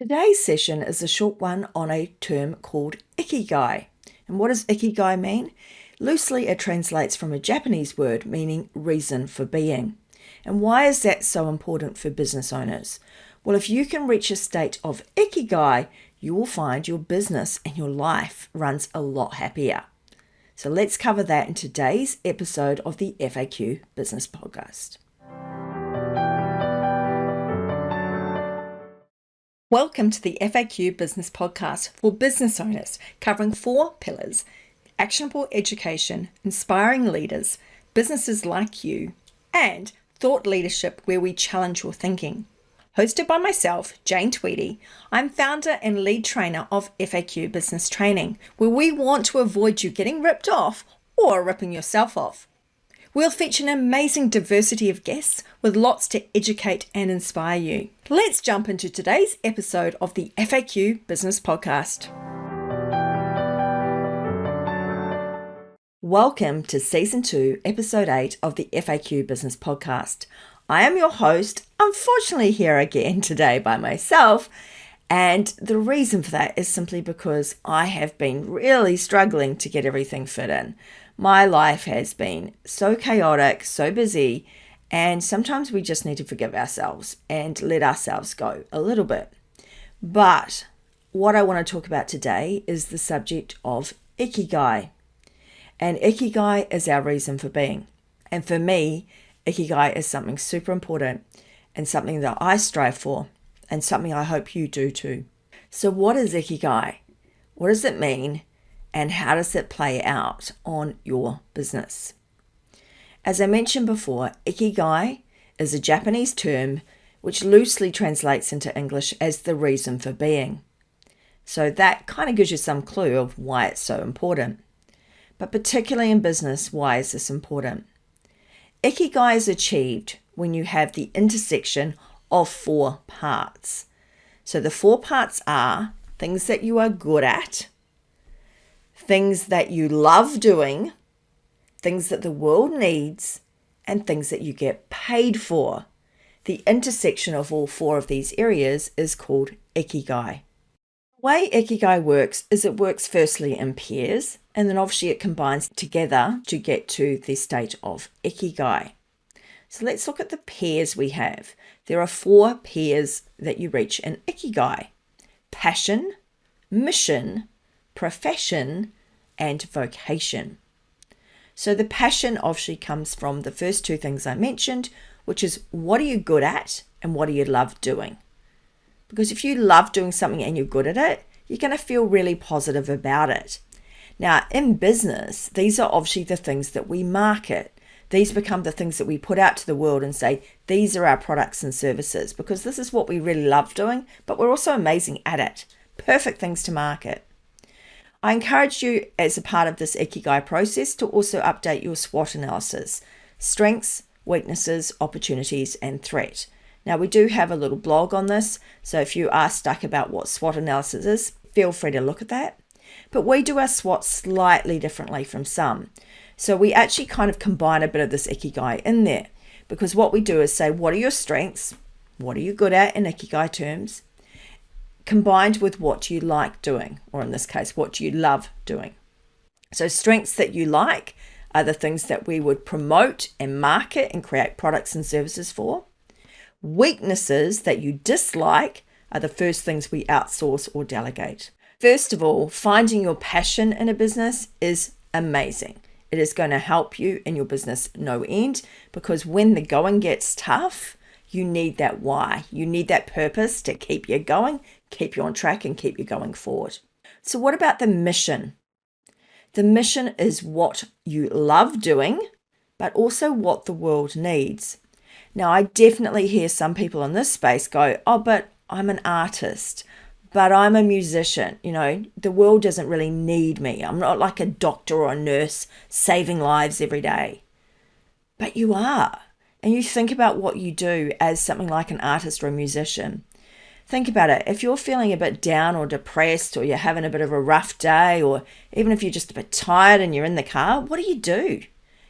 Today's session is a short one on a term called Ikigai. And what does Ikigai mean? Loosely, it translates from a Japanese word meaning reason for being. And why is that so important for business owners? Well, if you can reach a state of Ikigai, you will find your business and your life runs a lot happier. So let's cover that in today's episode of the FAQ Business Podcast. Welcome to the FAQ Business Podcast for business owners, covering 4 pillars: actionable education, inspiring leaders, businesses like you, and thought leadership where we challenge your thinking. Hosted by myself, Jane Tweedy, I'm founder and lead trainer of FAQ Business Training, where we want to avoid you getting ripped off or ripping yourself off. We'll feature an amazing diversity of guests with lots to educate and inspire you. Let's jump into today's episode of the FAQ Business Podcast. Welcome to Season 2, Episode 8 of the FAQ Business Podcast. I am your host, unfortunately here again today by myself, and the reason for that is simply because I have been really struggling to get everything fit in. My life has been so chaotic, so busy, and sometimes we just need to forgive ourselves and let ourselves go a little bit. But what I want to talk about today is the subject of Ikigai. And Ikigai is our reason for being. And for me, Ikigai is something super important and something that I strive for and something I hope you do too. So what is Ikigai? What does it mean? And how does it play out on your business? As I mentioned before, Ikigai is a Japanese term which loosely translates into English as the reason for being. So that kind of gives you some clue of why it's so important. But particularly in business, why is this important? Ikigai is achieved when you have the intersection of 4 parts. So the 4 parts are things that you are good at, things that you love doing, things that the world needs, and things that you get paid for. The intersection of all 4 of these areas is called Ikigai. The way Ikigai works is it works firstly in pairs, and then obviously it combines together to get to the state of Ikigai. So let's look at the pairs we have. There are 4 pairs that you reach in Ikigai: passion, mission, profession, and vocation. So the passion obviously comes from the first 2 things I mentioned, which is what are you good at and what do you love doing? Because if you love doing something and you're good at it, you're going to feel really positive about it. Now, in business, these are obviously the things that we market. These become the things that we put out to the world and say, these are our products and services, because this is what we really love doing, but we're also amazing at it. Perfect things to market. I encourage you as a part of this Ikigai process to also update your SWOT analysis: strengths, weaknesses, opportunities, and threat. Now, we do have a little blog on this, so if you are stuck about what SWOT analysis is, feel free to look at that. But we do our SWOT slightly differently from some. So we actually kind of combine a bit of this Ikigai in there, because what we do is say, what are your strengths? What are you good at in Ikigai terms? Combined with what you like doing, or in this case, what you love doing. So strengths that you like are the things that we would promote and market and create products and services for. Weaknesses that you dislike are the first things we outsource or delegate. First of all, finding your passion in a business is amazing. It is going to help you in your business no end, because when the going gets tough, you need that why. You need that purpose to keep you going, keep you on track, and keep you going forward. So what about the mission? The mission is what you love doing, but also what the world needs. Now, I definitely hear some people in this space go, oh, but I'm an artist, but I'm a musician. You know, the world doesn't really need me. I'm not like a doctor or a nurse saving lives every day. But you are. And you think about what you do as something like an artist or a musician. Think about it. If you're feeling a bit down or depressed, or you're having a bit of a rough day, or even if you're just a bit tired and you're in the car, what do?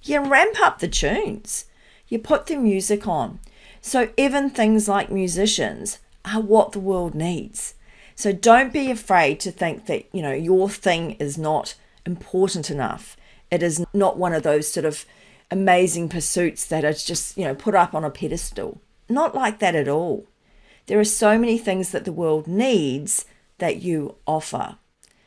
You ramp up the tunes. You put the music on. So even things like musicians are what the world needs. So don't be afraid to think that, your thing is not important enough. It is not one of those sort of amazing pursuits that are just, put up on a pedestal. Not like that at all. There are so many things that the world needs that you offer.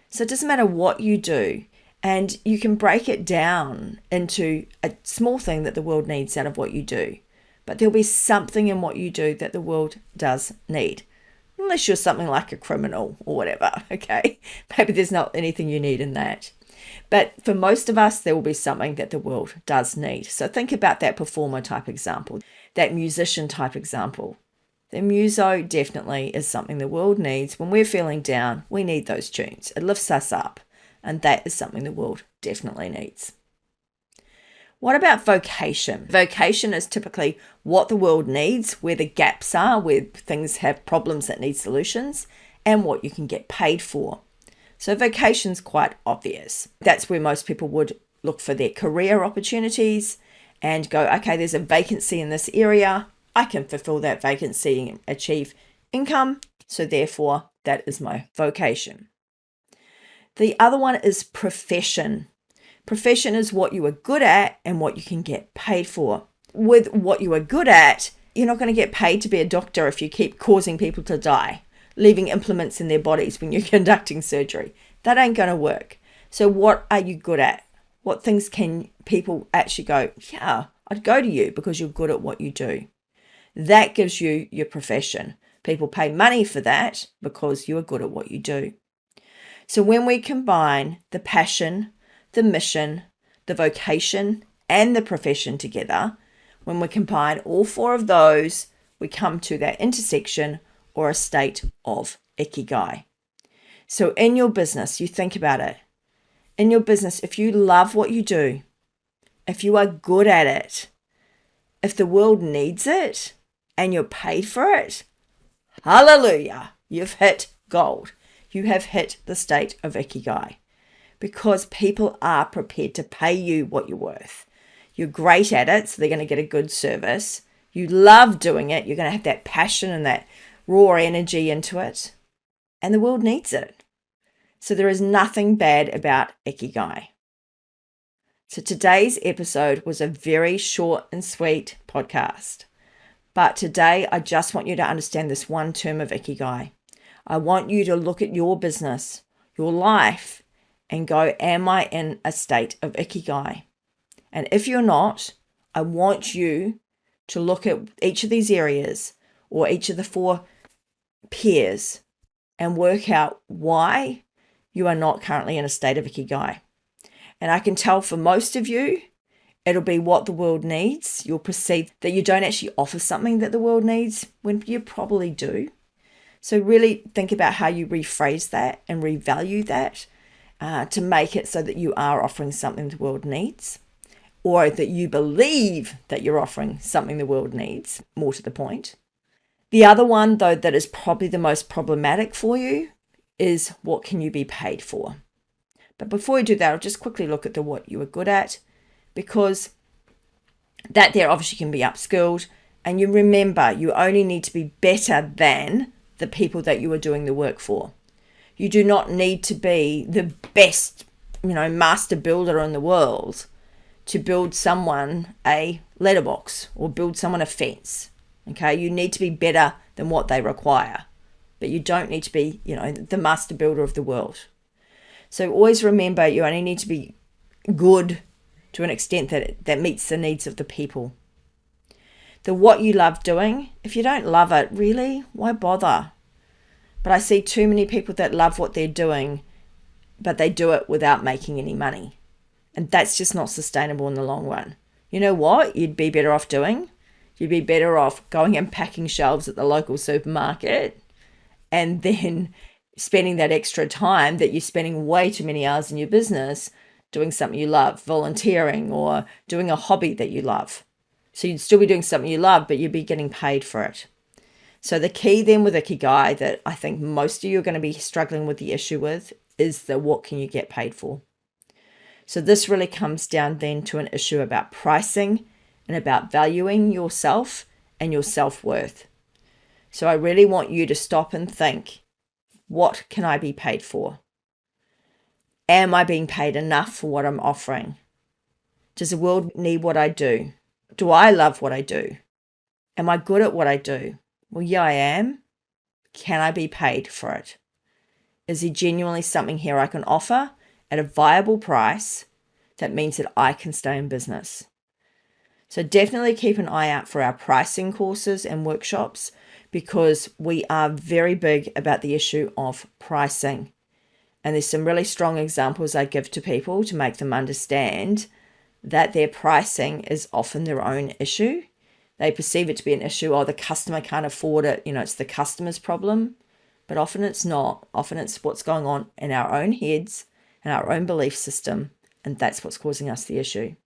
So it doesn't matter what you do, and you can break it down into a small thing that the world needs out of what you do. But there'll be something in what you do that the world does need. Unless you're something like a criminal or whatever, okay? Maybe there's not anything you need in that. But for most of us, there will be something that the world does need. So think about that performer type example, that musician type example. The muso definitely is something the world needs. When we're feeling down, we need those tunes. It lifts us up, and that is something the world definitely needs. What about vocation? Vocation is typically what the world needs, where the gaps are, where things have problems that need solutions, and what you can get paid for. So vocation's quite obvious. That's where most people would look for their career opportunities and go, okay, there's a vacancy in this area. I can fulfill that vacancy and achieve income. So therefore, that is my vocation. The other one is profession. Profession is what you are good at and what you can get paid for. With what you are good at, you're not going to get paid to be a doctor if you keep causing people to die, leaving implements in their bodies when you're conducting surgery. That ain't going to work. So what are you good at? What things can people actually go, yeah, I'd go to you because you're good at what you do. That gives you your profession. People pay money for that because you are good at what you do. So when we combine the passion, the mission, the vocation, and the profession together, when we combine all four of those, we come to that intersection or a state of Ikigai. So in your business, you think about it. In your business, if you love what you do, if you are good at it, if the world needs it and you're paid for it, hallelujah, you've hit gold. You have hit the state of Ikigai. Because people are prepared to pay you what you're worth. You're great at it, so they're going to get a good service. You love doing it. You're going to have that passion and that raw energy into it. And the world needs it. So there is nothing bad about Ikigai. So today's episode was a very short and sweet podcast. But today, I just want you to understand this one term of Ikigai. I want you to look at your business, your life, and go, am I in a state of Ikigai? And if you're not, I want you to look at each of these areas or each of the four pairs and work out why you are not currently in a state of Ikigai. And I can tell for most of you, it'll be what the world needs. You'll perceive that you don't actually offer something that the world needs when you probably do. So really think about how you rephrase that and revalue that. To make it so that you are offering something the world needs, or that you believe that you're offering something the world needs, more to the point. The other one, though, that is probably the most problematic for you is what can you be paid for? But before we do that, I'll just quickly look at what you are good at, because that there obviously can be upskilled, and you remember you only need to be better than the people that you are doing the work for. You do not need to be the best, master builder in the world to build someone a letterbox or build someone a fence. Okay, you need to be better than what they require, but you don't need to be, the master builder of the world. So always remember you only need to be good to an extent that meets the needs of the people. The what you love doing, if you don't love it, really, why bother? But I see too many people that love what they're doing, but they do it without making any money. And that's just not sustainable in the long run. You know what you'd be better off doing? You'd be better off going and packing shelves at the local supermarket and then spending that extra time that you're spending way too many hours in your business doing something you love, volunteering or doing a hobby that you love. So you'd still be doing something you love, but you'd be getting paid for it. So the key then with Ikigai that I think most of you are going to be struggling with the issue with is the what can you get paid for? So this really comes down then to an issue about pricing and about valuing yourself and your self-worth. So I really want you to stop and think, What can I be paid for? Am I being paid enough for what I'm offering? Does the world need what I do? Do I love what I do? Am I good at what I do? Well, yeah, I am. Can I be paid for it? Is there genuinely something here I can offer at a viable price that means that I can stay in business? So definitely keep an eye out for our pricing courses and workshops, because we are very big about the issue of pricing. And there's some really strong examples I give to people to make them understand that their pricing is often their own issue. They perceive it to be an issue, oh, the customer can't afford it, it's the customer's problem. But often it's not. Often it's what's going on in our own heads and our own belief system, and that's what's causing us the issue.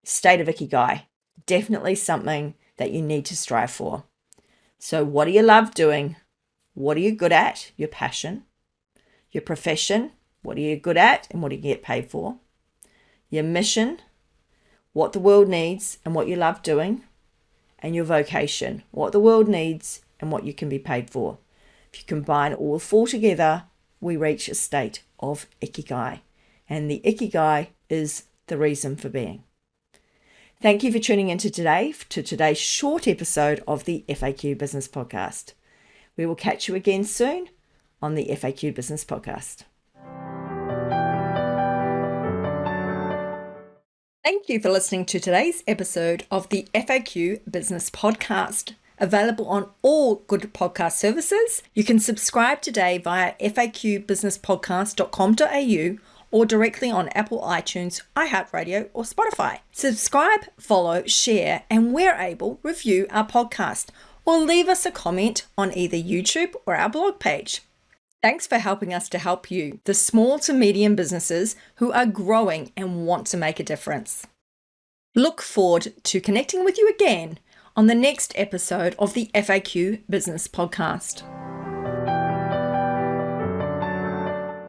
State of Ikigai, definitely something that you need to strive for. So what do you love doing? What are you good at? Your passion. Your profession, what are you good at and what do you get paid for? Your mission, what the world needs and what you love doing. And your vocation, what the world needs and what you can be paid for. If you combine all four together, we reach a state of Ikigai. And the Ikigai is the reason for being. Thank you for tuning in to today's short episode of the FAQ Business Podcast. We will catch you again soon on the FAQ Business Podcast. Thank you for listening to today's episode of the FAQ Business Podcast. Available on all good podcast services. You can subscribe today via faqbusinesspodcast.com.au or directly on Apple iTunes, iHeartRadio, or Spotify. Subscribe, follow, share, and where able, review our podcast or leave us a comment on either YouTube or our blog page. Thanks for helping us to help you, the small to medium businesses who are growing and want to make a difference. Look forward to connecting with you again on the next episode of the FAQ Business Podcast.